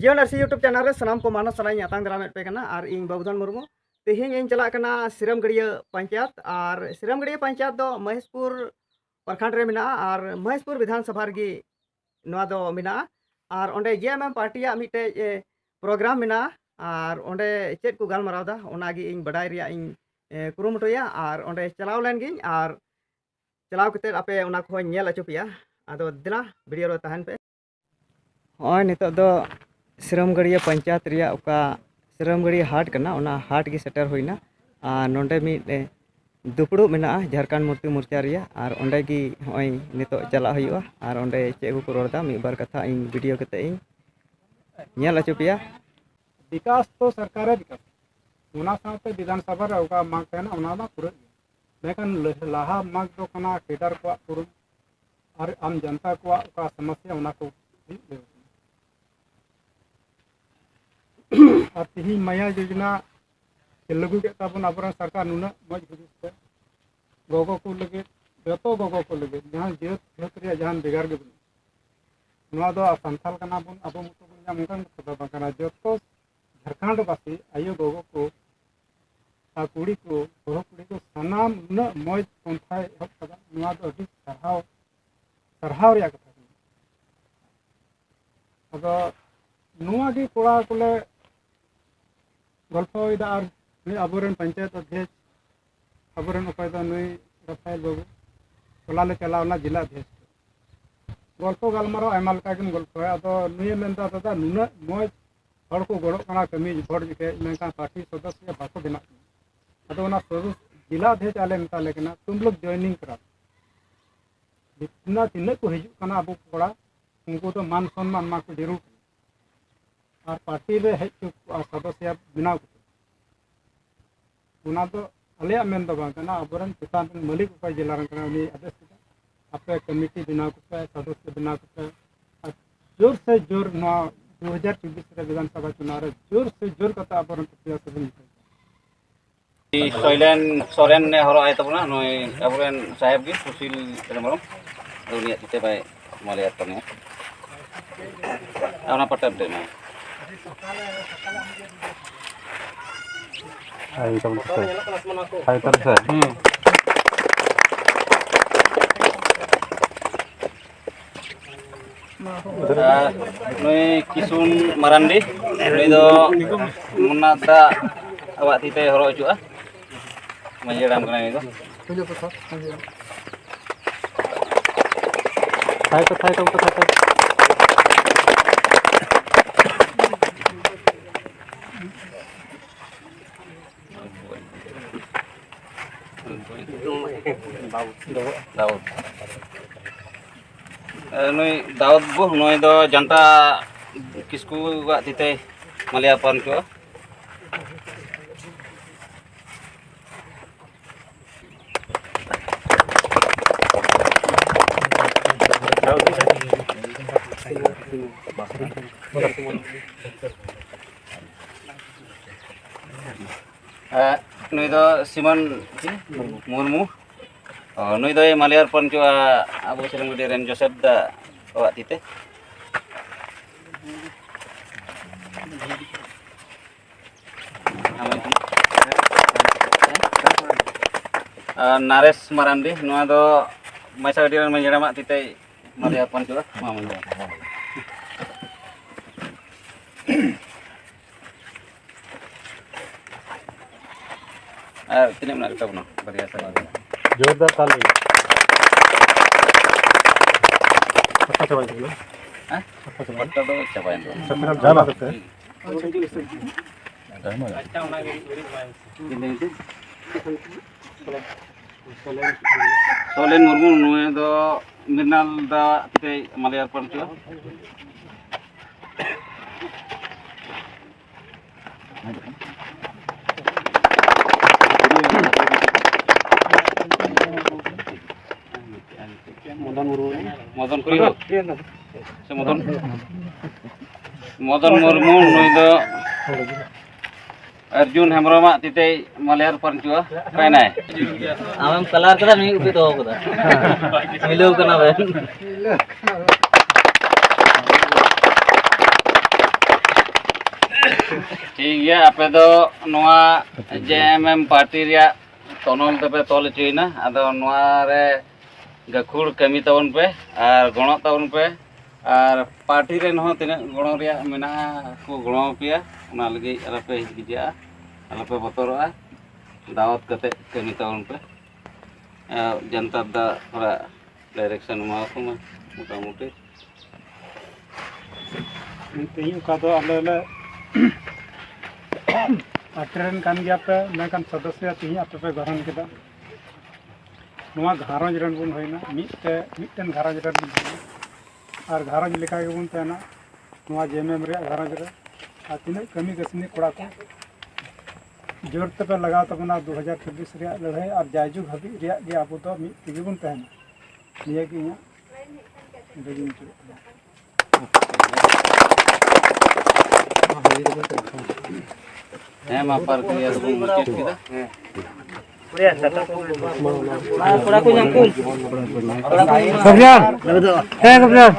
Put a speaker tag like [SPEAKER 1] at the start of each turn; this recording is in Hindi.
[SPEAKER 1] जियो नर्सी यूट्यूब चैनल रे सनाम को मानस सलाइन यातांग दरामेट पे कना और इन बाबूधन मुर्मू तेहिं इन चला कना सिरमगड़िया पंचायत और सिरमगड़िया पंचायत दो महेशपुर प्रखंड रे मिना और महेशपुर विधानसभा रे नवा दो मिना और ओंडे जेएमएम पार्टी मिटे प्रोग्राम मिना और ओंडे चेक को गालमारावदा ओनागी इन बडाय रिया इन कुरुमुटुया और ओंडे चलाव लेन गिन और चलाव कते आपे ओना को नेल अचुपिया आदो दिना वीडियो रो तहन पे ओय नितो दो सिरमगड़िया पंचायत रिया उका सिरमगड़िया हाट कना ओना हाट की सेटर होइना और नोंडे मी दुपड़ू मेना झारखंड मूर्ति मोर्चा रिया और ओंडे की होय नितो चला हुआ और ओंडे चेक को रोड़दा मी बार कथा इन वीडियो कते इन नेल अचुपिया
[SPEAKER 2] विकास तो सरकार विकास ओना साथे विधानसभा रे उका मांग तेना ओना दा पूरा लेकिन लाहा मांग तो कना केडर को पूरा और आम जनता को उका समस्या ओना को और तिही माया योजना लागू के ताबन अपन सरकार नुना मज हुदिस गोगो को लगे जतो गोगो को लगे जहां जेत जेत रे जहां बेगार गे नुआ दो संथाल कना बन अब मुतो बन मुकन तो बकना जतो झारखंड वासी आयो गोगो को आ कुड़ी को बड़ो कुड़ी को सनाम नुना मज पंथाय हक कदा नुआ दो अभी सरहाव रे कथा अब नुआ की कोड़ा कोले गल्पदा और अब पंचायत अध्यक्ष अब नई रफाइल बाबू टोला चलावना जिला अध्यक्ष गल्प गलमारा आयमा लेकागिन गल्प अदो नुई मेनदा दादा नुना मज हर को गड़ोना कमी भोट जिके मेनका पार्टी सदस्य बाको बना अदो ना जिला अध्यक्ष आले मेताले कना तुम लोग जॉइनिंग करा जितना तिना को हिजु कना अब कोड़ा उनको तो मान सम्मान मा को जरूर और पार्टी रे हेज सदस्य बनाव उना तो अलिया मेन दो बांग कना अबरन किसान मालिक उपाय जिला रन कना उनी आदेश किया आपे कमिटी बनाव को सदस्य बनाव को जोर से जोर 2024 रे विधानसभा चुनाव रे जोर से जोर कता अबरन प्रयास करन
[SPEAKER 3] सोइलेन सोरेन ने हरो आय तबना नय अबरन साहेब की सुशील तेमरम उनी तिते बाय माले तने आवना पटब दे ना
[SPEAKER 4] Hai teman saya. Hai teman saya.
[SPEAKER 3] Noi Kisun Marandi, noi do munata awak tite horo jua. Menjeram kena itu.
[SPEAKER 4] Hai teman.
[SPEAKER 3] Daud. Noi Daud bu, noi do janta kisku gak tite maliapan ko. Noi do Simon Murmu. Noi do maliar pon ko abu sering di Ren Joseph da awak tite. Nares Marandi, noa do masa di Ren menjeramak tite maliar pon ko mamon. Tidak menarik tahu no, berjasa lagi.
[SPEAKER 4] Jodoh kali. Apa coba itu?
[SPEAKER 3] Hah? Apa coba? Coba itu.
[SPEAKER 4] Sekarang jalan tu.
[SPEAKER 3] Ini itu. Solen Murmu nuai do Mirnal da kita Maliar Pancu. Modon Kurio, Modon Murmu nuai do Arjun Hemroma tite Maliar Pancu, kainai.
[SPEAKER 5] Amam kalar kada nih ubi to kada. Milu kana ben.
[SPEAKER 3] ठीक गया आपे दो नोआ जेएमएम पार्टी रिया तनल तपे तोल चुइना आदो नोआ रे गखुड़ कमी तबन पे और गणो तबन पे और पार्टी रे नहो तिना गणो रिया मेना को गणो पिया उना लगी अलपे हिजिया अलपे बतरोआ दावत कते कमी तबन पे जनता दा थोड़ा डायरेक्शन मा को मोटा मोटी
[SPEAKER 2] तेही का दो आले ले आट्रेन कान गया पे मैं कान सदस्य तेही आपे पे गठन केदा नोआ घारंज रन बुन होइना मिटन घारंज रन बुन होइना और घारंज लेखा के बुन तेना नोआ जेएमएम रे घारंज रे आ तिना कमी कसनी कोड़ा को जोर पे लगा तबना 2026 रे लड़ाई और जायजू हबी रे गे आबो तो मि तिगी बुन तहना निया कि इया बेगिन चु
[SPEAKER 3] मा पार क्लियर दो मुकेट किदा
[SPEAKER 5] Kurang nyangkul.
[SPEAKER 2] Kemudian,